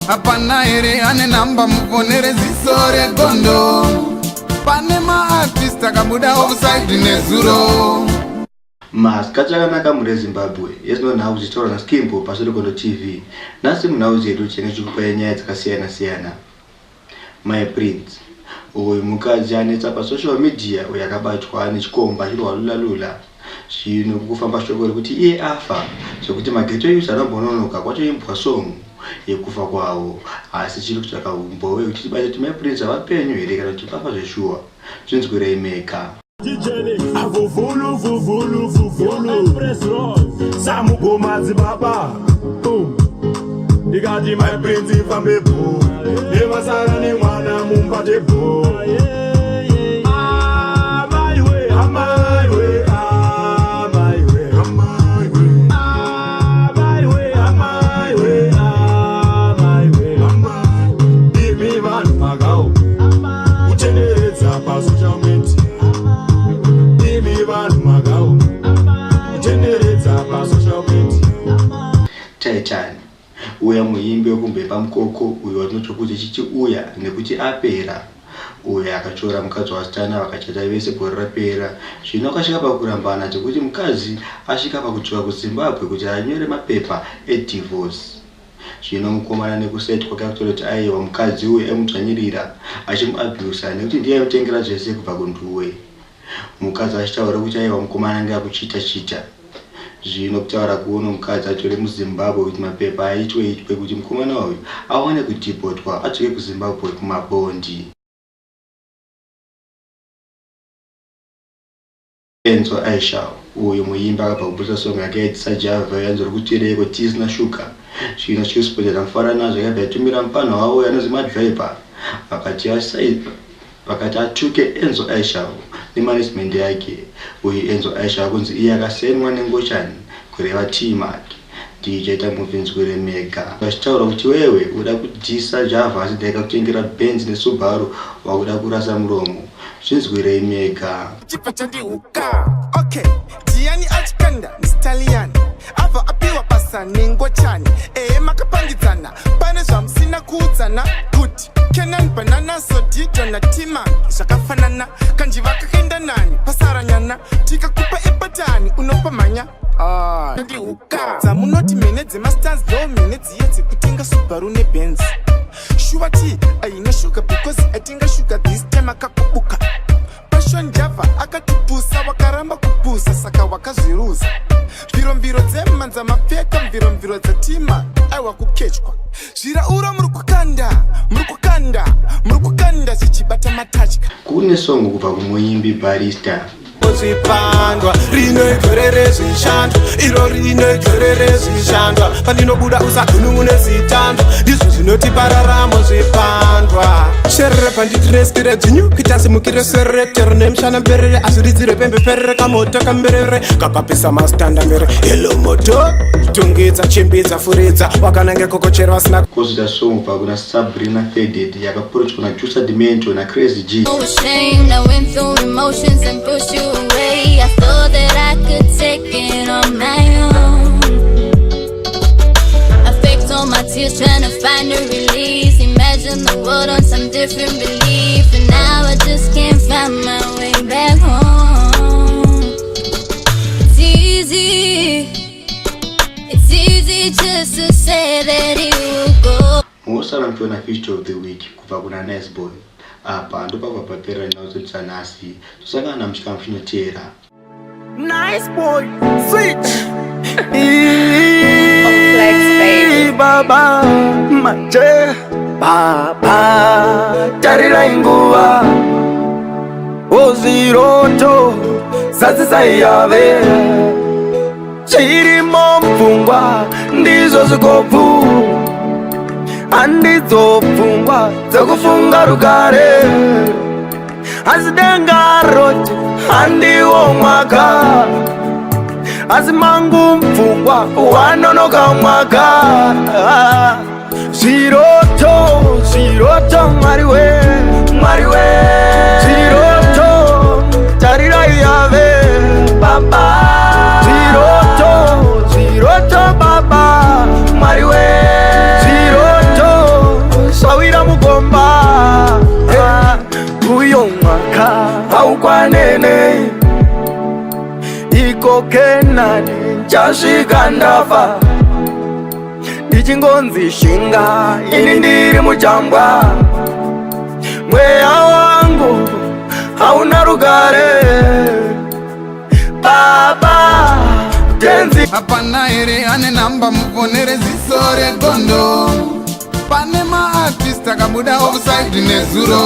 Hapana ere ane namba muponere zisore gondo. Pane ma-artist akabuda offside nezuro. Kachakanaka muri Zimbabwe. Yesno nhau zitora na Skimbo pasuri kondo TV. Nasi munau zedu chene chikupa nyaya dzakasiyana. My Prince. Uyu mukadzi anetsa pa social media uyakabatwa nechikomba chirwalula. Zvino kufamba shoko rekuti iye afa. Zvekuti mageto yusa anobononoka kwatoimbwa song yekufa kwawo. Asi chiri kutsvaka umbowe kuti tibate My Prince avapenyu here kana kuti papa zveshuwa. Zvinzwi Reimeka. Vuvulu press roll Samugoma zibaba Ikati My Prince fambepo Nemasara ni mwana mumpatepo My way, my way, my way, my way, my way, my way. Give me one magao Ucheneza pa social media Titan uya muimbi wekumbepa mukoko uyo wanotokuti chichi uya nekuti apera uya akachora mukadzi wasitana vakachata vese gore rapera. Zvino akasvika pakurambana chekuti mukadzi asvika pakutsvaka kuZimbabwe kuti anyore mapepa edivorce. Zvino mukomana nekusaiti kwake akutoti aiwa mukadzi uyu emudzvanyirira achimuabhusa nekuti ndiye aitengera zvese kubva kunduwe. Mukadzi achitaura kuti aiwa mukomana anga akuchita. Zvino kutaura kuona mukadzi atore muZimbabwe kuti mapepa aitwe kuti mukomana uyu awane kudhipotwa adzoke kuZimbabwe kumabondi. Enzo Aisha uyu muimbi akabva kubusa song yake yaitisa Java yanzwa kuti reko tisina shuka. Zvino chikusipotera mufananidzo yakabva yatumira mufana wawo anozi Madviper vakati atuke Enzo Aisha nemanagement yake. Uyu Enzo Aisha akunzi iye akasenwa nengochani kureva T-Mac DJ Tamuvhinzwi Reimeka. Vachitaura kuti wewe uda kudhisa Java asi ndaika kutengera Benz neSubaru wakuda kurasa muromo. Zvinzwi Reimeka. Okay, Gianni achikanda Italian. Ava apiwa pasa nengochani. Makapangidzana pane zvamusina kuudzana kuti Kenan banana sodito na T-Mac zvakafanana kanjiva kakaenda nani pasaranyana tikakupa epatani unopa manya ndiuka dzamunoti mene dzemasters ndo mene dziye dzekutenga Subaru neBenz. Shuwa ti aina shuga because atenga shuga this time akakubuka. Passion Java akatipusa wakaramba kupusa saka wakazviruza. Mviro dzemanza mapfeka mviro dzatima aiwa kukechwa. Zviraura murukukanda chichibata matachka. Kune song kubva kumuimbi Barista. Zvipandwa rinoitorere zvishando iro rinoitorere zvishando pandinobuda usagunun'une zitando ndizvo zvinotipararamo zvipandwa sherere panditiresire dzinyu kuita simukire seretere nemushana mberere azviridzire pembe perere kamoto kamberere kakapisa mastanda mbere helo moto tungidza chimbidza furidza wakanange kokochero vasina kozita song kubva kuna Sabrina Faded yakaproduced na Juice Dimento na Crazy G. I thought that I could take it on my own. I faked all my tears trying to find a release. Imagine the world on some different belief. And now I just can't find my way back home. It's easy just to say that it will go. Musara mtuona feature of the week kubva kuna Nice Boy. Apa ndo pakapapera inozotsa nasi tusangana mchikamfinotera. Nice Boy switch Flex baby baba mache baba tarira inguwa oziroto sasisayave chirimo mfungwa ndizo zikopu andizofungwa dzokufunga rugare asidenga roti andiwo mwaka asimangu mfungwa wanonoka mwaka ziroto mwariwe ziroto tarira yave baba ziroto baba mwariwe ziroto uko Kenani nchasvika ndafa ndichingonzi shinga ini ndiri muchambwa mweya wangu hauna rugare baba tenzi hapana here ane namba mufonere ziso regondo pane maartist akabuda offside nezuro